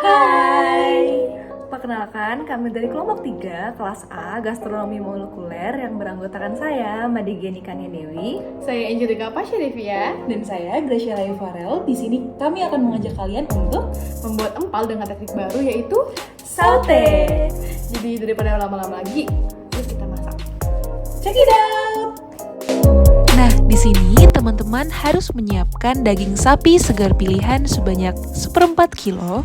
Hai, perkenalkan kami dari kelompok 3, kelas A, Gastronomi Molekuler yang beranggotakan saya, Made Geni Dewi. Saya Angelika Pasyarifia. Dan saya Gracia Layu Farel. Di sini kami akan mengajak kalian untuk Membuat empal dengan teknik baru yaitu Saute. Jadi daripada lama-lama lagi, yuk kita masak. check it out! Nah, di sini teman-teman harus menyiapkan daging sapi segar pilihan sebanyak 1/4 kilo.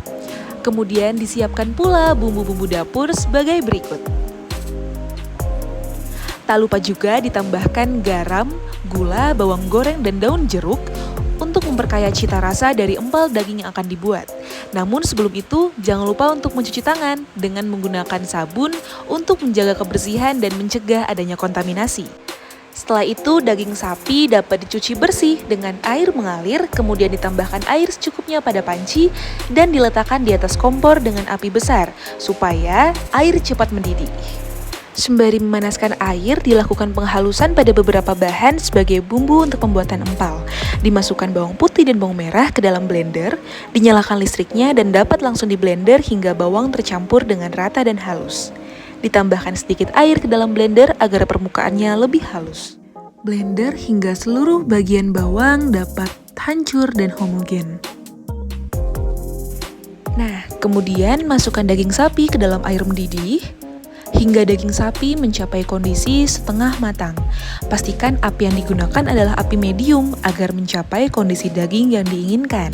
Kemudian disiapkan pula bumbu-bumbu dapur sebagai berikut. Tak lupa juga ditambahkan garam, gula, bawang goreng, dan daun jeruk untuk memperkaya cita rasa dari empal daging yang akan dibuat. Namun sebelum itu, jangan lupa untuk mencuci tangan dengan menggunakan sabun untuk menjaga kebersihan dan mencegah adanya kontaminasi. Setelah itu, daging sapi dapat dicuci bersih dengan air mengalir, kemudian ditambahkan air secukupnya pada panci dan diletakkan di atas kompor dengan api besar supaya air cepat mendidih. Sembari memanaskan air, dilakukan penghalusan pada beberapa bahan sebagai bumbu untuk pembuatan empal. Dimasukkan bawang putih dan bawang merah ke dalam blender, dinyalakan listriknya dan dapat langsung diblender hingga bawang tercampur dengan rata dan halus. Ditambahkan sedikit air ke dalam blender agar permukaannya lebih halus. Blender hingga seluruh bagian bawang dapat hancur dan homogen. Nah, kemudian masukkan daging sapi ke dalam air mendidih hingga daging sapi mencapai kondisi setengah matang. Pastikan api yang digunakan adalah api medium agar mencapai kondisi daging yang diinginkan.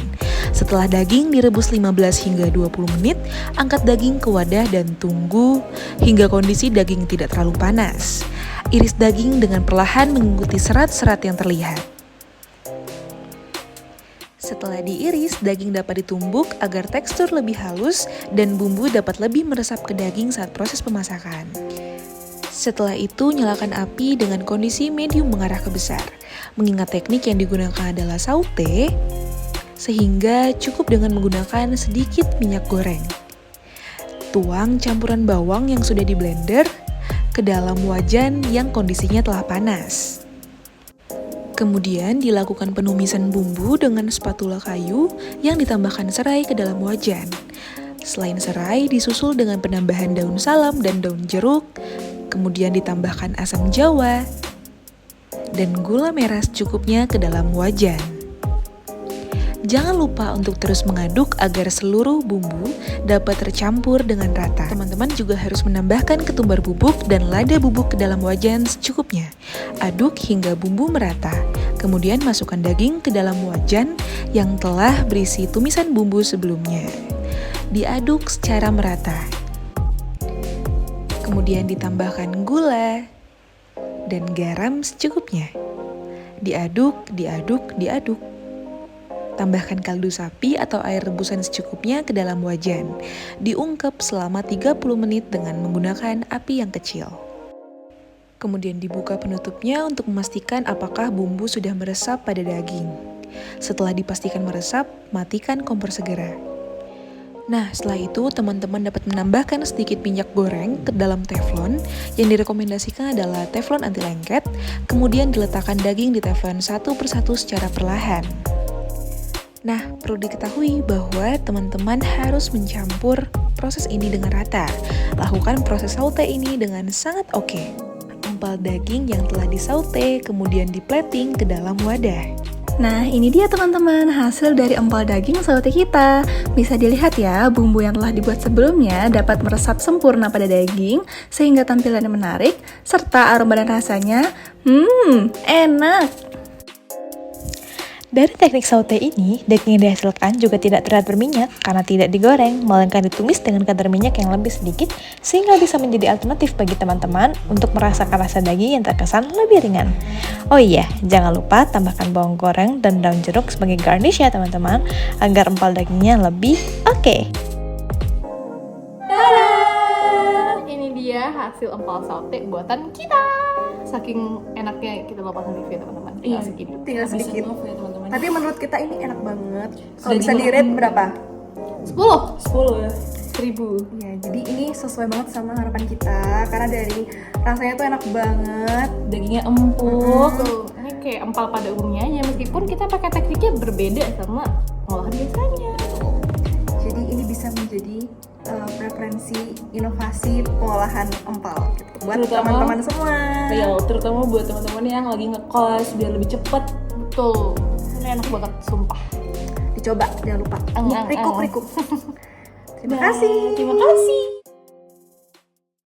Setelah daging direbus 15 hingga 20 menit, angkat daging ke wadah dan tunggu hingga kondisi daging tidak terlalu panas. Iris daging dengan perlahan mengikuti serat-serat yang terlihat. Setelah diiris, daging dapat ditumbuk agar tekstur lebih halus dan bumbu dapat lebih meresap ke daging saat proses pemasakan. Setelah itu, nyalakan api dengan kondisi medium mengarah ke besar. Mengingat teknik yang digunakan adalah saute, sehingga cukup dengan menggunakan sedikit minyak goreng. Tuang campuran bawang yang sudah di blender ke dalam wajan yang kondisinya telah panas. Kemudian dilakukan penumisan bumbu dengan spatula kayu yang ditambahkan serai ke dalam wajan. Selain serai, disusul dengan penambahan daun salam dan daun jeruk, kemudian ditambahkan asam jawa dan gula merah secukupnya ke dalam wajan. Jangan lupa untuk terus mengaduk agar seluruh bumbu dapat tercampur dengan rata. Teman-teman juga harus menambahkan ketumbar bubuk dan lada bubuk ke dalam wajan secukupnya. Aduk hingga bumbu merata. Kemudian masukkan daging ke dalam wajan yang telah berisi tumisan bumbu sebelumnya. Diaduk secara merata. Kemudian ditambahkan gula dan garam secukupnya. Diaduk, diaduk, diaduk. Tambahkan kaldu sapi atau air rebusan secukupnya ke dalam wajan. Diungkep selama 30 menit dengan menggunakan api yang kecil. Kemudian dibuka penutupnya untuk memastikan apakah bumbu sudah meresap pada daging. Setelah dipastikan meresap, matikan kompor segera. Nah, setelah itu teman-teman dapat menambahkan sedikit minyak goreng ke dalam teflon. Yang direkomendasikan adalah teflon anti lengket. Kemudian diletakkan daging di teflon satu persatu secara perlahan. Nah, perlu diketahui bahwa teman-teman harus mencampur proses ini dengan rata. Lakukan proses saute ini dengan sangat oke. Empal daging yang telah disaute kemudian diplating ke dalam wadah. Nah, ini dia teman-teman hasil dari empal daging saute kita. Bisa dilihat ya, bumbu yang telah dibuat sebelumnya dapat meresap sempurna pada daging sehingga tampilannya menarik serta aroma dan rasanya enak. Dari teknik saute ini, daging yang dihasilkan juga tidak terlihat berminyak karena tidak digoreng, melainkan ditumis dengan kadar minyak yang lebih sedikit sehingga bisa menjadi alternatif bagi teman-teman untuk merasakan rasa daging yang terkesan lebih ringan. Oh iya, jangan lupa tambahkan bawang goreng dan daun jeruk sebagai garnish ya teman-teman, agar empal dagingnya lebih oke. Ini dia hasil empal saute buatan kita. Saking enaknya kita lepasan review teman-teman. Iya, Tinggal sedikit. Maaf ya teman-teman. Tapi menurut kita ini enak banget. Kalau Sudah bisa dimakan. di-rate berapa? 10 10 ya. 1000. Ya, jadi ini sesuai banget sama harapan kita karena dari rasanya tuh enak banget. Dagingnya empuk. Tuh, ini kayak empal pada umumnya aja meskipun kita pakai tekniknya berbeda sama olahan biasanya. jadi preferensi inovasi pengolahan empal gitu. Buat Terutama- teman-teman semua. Real, terutama buat teman-teman yang lagi ngekos biar lebih cepet. Betul. Ini enak banget, sumpah. Dicoba, jangan lupa. Ang. Rikuk. Terima kasih. Terima kasih.